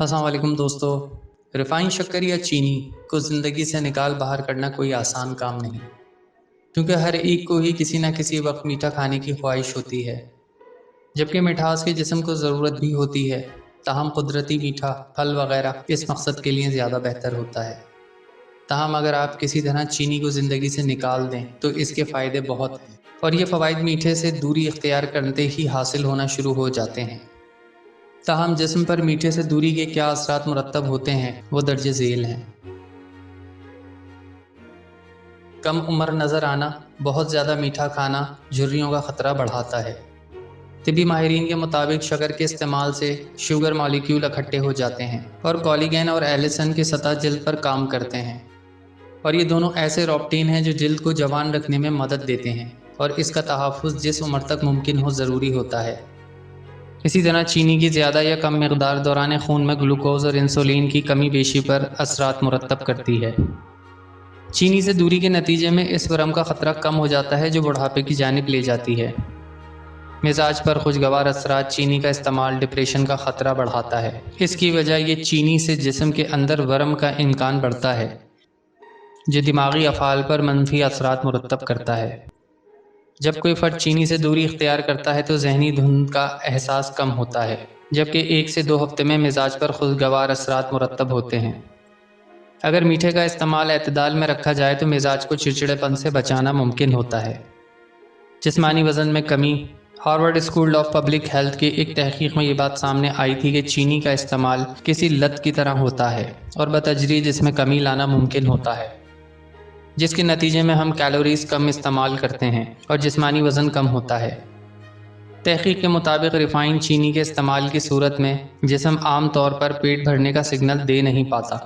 अस्सलाम वालेकुम दोस्तों। रिफाइन शक्कर या चीनी को ज़िंदगी से निकाल बाहर करना कोई आसान काम नहीं, क्योंकि हर एक को ही किसी न किसी वक्त मीठा खाने की ख्वाहिश होती है। जबकि मिठास के जिस्म को ज़रूरत भी होती है, ताहम कुदरती मीठा फल वगैरह इस मकसद के लिए ज़्यादा बेहतर होता है। ताहम अगर आप किसी तरह चीनी को ज़िंदगी से निकाल दें तो इसके फ़ायदे बहुत हैं, और ये फ़वाइद मीठे से दूरी इख्तियार करते ही हासिल होना शुरू हो जाते हैं। ताहम जिस्म पर मीठे से दूरी के क्या असरात मुरतब होते हैं वो दर्ज झेल हैं। कम उम्र नज़र आना, बहुत ज़्यादा मीठा खाना झुर्रियों का ख़तरा बढ़ाता है। तिबी माहिरीन के मुताबिक शक्कर के इस्तेमाल से शुगर मॉलिक्यूल इकट्ठे हो जाते हैं और कोलेजन और एलिसन की सतह जिल्द पर काम करते हैं, और ये दोनों ऐसे रॉप्टीन हैं जो जिल्द को जवान रखने में मदद देते हैं, और इसका तहफ़्फ़ुज़ जिस उम्र तक मुमकिन हो ज़रूरी होता है। इसी तरह चीनी की ज़्यादा या कम मकदार दौरान खून में ग्लूकोज़ और इंसुलिन की कमी बेशी पर असरात मुरतब करती है। चीनी से दूरी के नतीजे में इस वरम का ख़तरा कम हो जाता है जो बुढ़ापे की जानिब ले जाती है। मिजाज पर खुशगवार असरात चीनी का इस्तेमाल डिप्रेशन का ख़तरा बढ़ाता है। इसकी वजह ये चीनी से जिस्म के अंदर वरम का इम्कान बढ़ता है, जो दिमागी अफ़ाल पर मनफी असरात मुरतब करता है। जब कोई फ़र्द चीनी से दूरी इख्तियार करता है तो जहनी धुंध का एहसास कम होता है, जबकि 1 से 2 हफ्ते में मिजाज पर खुशगवार असरात मुरतब होते हैं। अगर मीठे का इस्तेमाल एतदाल में रखा जाए तो मिजाज को चिड़चिड़ेपन से बचाना मुमकिन होता है। जिस्मानी वज़न में कमी। Harvard school of public health की एक तहकीक में ये बात सामने आई थी कि चीनी का इस्तेमाल किसी लत की तरह होता है और बतदरीज इसमें कमी लाना मुमकिन होता है, जिसके नतीजे में हम कैलोरीज कम इस्तेमाल करते हैं और जिस्मानी वज़न कम होता है। तहकीक के मुताबिक रिफाइन चीनी के इस्तेमाल की सूरत में जिस्म आम तौर पर पेट भरने का सिग्नल दे नहीं पाता,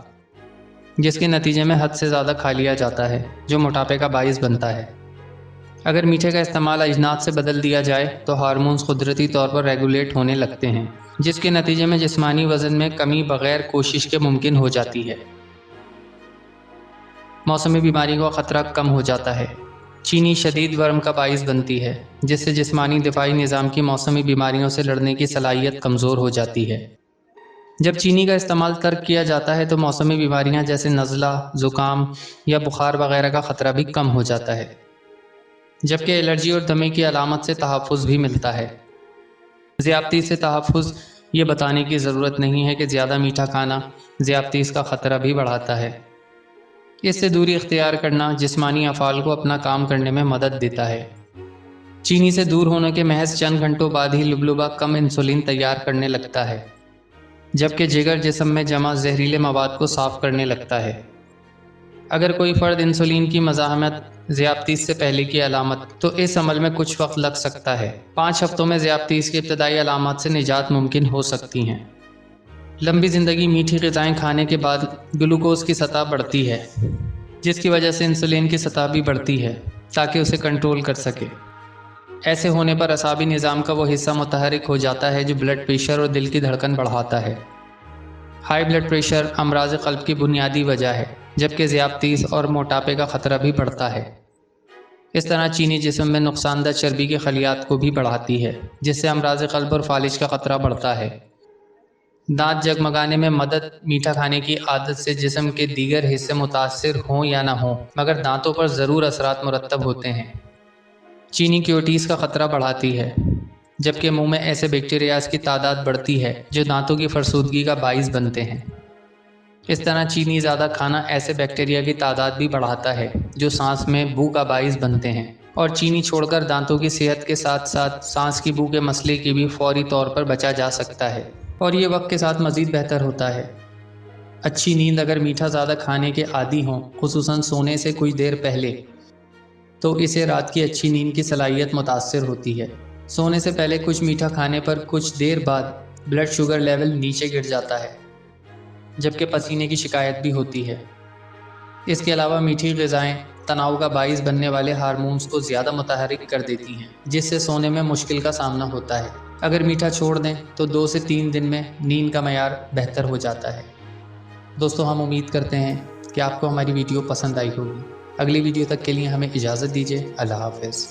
जिसके नतीजे में हद से ज़्यादा खा लिया जाता है, जो मोटापे का बाइस बनता है। अगर मीठे का इस्तेमाल अजनात से बदल दिया जाए तो हार्मोन्स कुदरती तौर पर रेगुलेट होने लगते हैं, जिसके नतीजे में जिस्मानी वज़न में कमी बग़ैर कोशिश के मुमकिन हो जाती है। मौसमी बीमारी का ख़तरा कम हो जाता है। चीनी शदीद वर्म का बाइस बनती है, जिससे जिस्मानी दिफाई निज़ाम की मौसमी बीमारियों से लड़ने की सलाहियत कमज़ोर हो जाती है। जब चीनी का इस्तेमाल तर्क किया जाता है तो मौसमी बीमारियां जैसे नज़ला, ज़ुकाम या बुखार वगैरह का ख़तरा भी कम हो जाता है, जबकि एलर्जी और दमे की अलामत से तहफ़्फ़ुज़ भी मिलता है। ज़्यादती से तहफ़्फ़ुज़ ये बताने की ज़रूरत नहीं है कि ज़्यादा मीठा खाना ज़्यादती का ख़तरा भी बढ़ाता है। इससे दूरी इख्तियार करना जिस्मानी अफ़ाल को अपना काम करने में मदद देता है। चीनी से दूर होने के महज चंद घंटों बाद ही लुबलुबा कम इंसुलिन तैयार करने लगता है, जबकि जिगर जिस्म में जमा जहरीले मवाद को साफ़ करने लगता है। अगर कोई फ़र्द इंसुलिन की मज़ाहमत ज़्यादतीस से पहले की अलामत, तो इस अमल में कुछ वक्त लग सकता है। 5 हफ्तों में ज़्यादतीस की इब्तदाई अलामत से निजात मुमकिन हो सकती हैं। लंबी ज़िंदगी मीठी ग़िज़ाएँ खाने के बाद ग्लूकोज़ की सतह बढ़ती है, जिसकी वजह से इंसुलिन की सतह भी बढ़ती है ताकि उसे कंट्रोल कर सके। ऐसे होने पर असाबी निज़ाम का वो हिस्सा मुतहरिक हो जाता है जो ब्लड प्रेशर और दिल की धड़कन बढ़ाता है। हाई ब्लड प्रेशर अमराज़ क़ल्ब की बुनियादी वजह है, जबकि ज़्यादतीस और मोटापे का ख़तरा भी बढ़ता है। इस तरह चीनी जिस्म में नुकसानदा चर्बी के खलियात को भी बढ़ाती है, जिससे अमराज़ क़ल्ब और फालिज का ख़तरा बढ़ता है। दांत जगमगाने में मदद। मीठा खाने की आदत से जिस्म के दीगर हिस्से मुतासिर हों या ना हों, मगर दांतों पर ज़रूर असरात मुरतब होते हैं। चीनी क्योटीज़ का ख़तरा बढ़ाती है, जबकि मुंह में ऐसे बैक्टीरियाज़ की तादाद बढ़ती है जो दांतों की फरसूदगी का बाइस बनते हैं। इस तरह चीनी ज़्यादा खाना ऐसे बैक्टीरिया की तादाद भी बढ़ाता है जो सांस में बू का बाइस बनते हैं, और चीनी छोड़कर दांतों की सेहत के साथ साथ सांस की बू के मसले की भी फौरी तौर पर बचा जा सकता है, और ये वक्त के साथ मज़ीद बेहतर होता है। अच्छी नींद। अगर मीठा ज़्यादा खाने के आदी हों, खुसूसन सोने से कुछ देर पहले, तो इससे रात की अच्छी नींद की सलाहियत मुतासर होती है। सोने से पहले कुछ मीठा खाने पर कुछ देर बाद ब्लड शुगर लेवल नीचे गिर जाता है, जबकि पसीने की शिकायत भी होती है। इसके अलावा मीठी ग़िज़ाएँ तनाव का बाइस बनने वाले हार्मोन्स को ज़्यादा मुतहरिक कर देती हैं, जिससे सोने में मुश्किल का सामना होता है। अगर मीठा छोड़ दें तो 2 से 3 दिन में नींद का मयार बेहतर हो जाता है। दोस्तों, हम उम्मीद करते हैं कि आपको हमारी वीडियो पसंद आई होगी। अगली वीडियो तक के लिए हमें इजाज़त दीजिए। अल्लाह हाफ़िज़।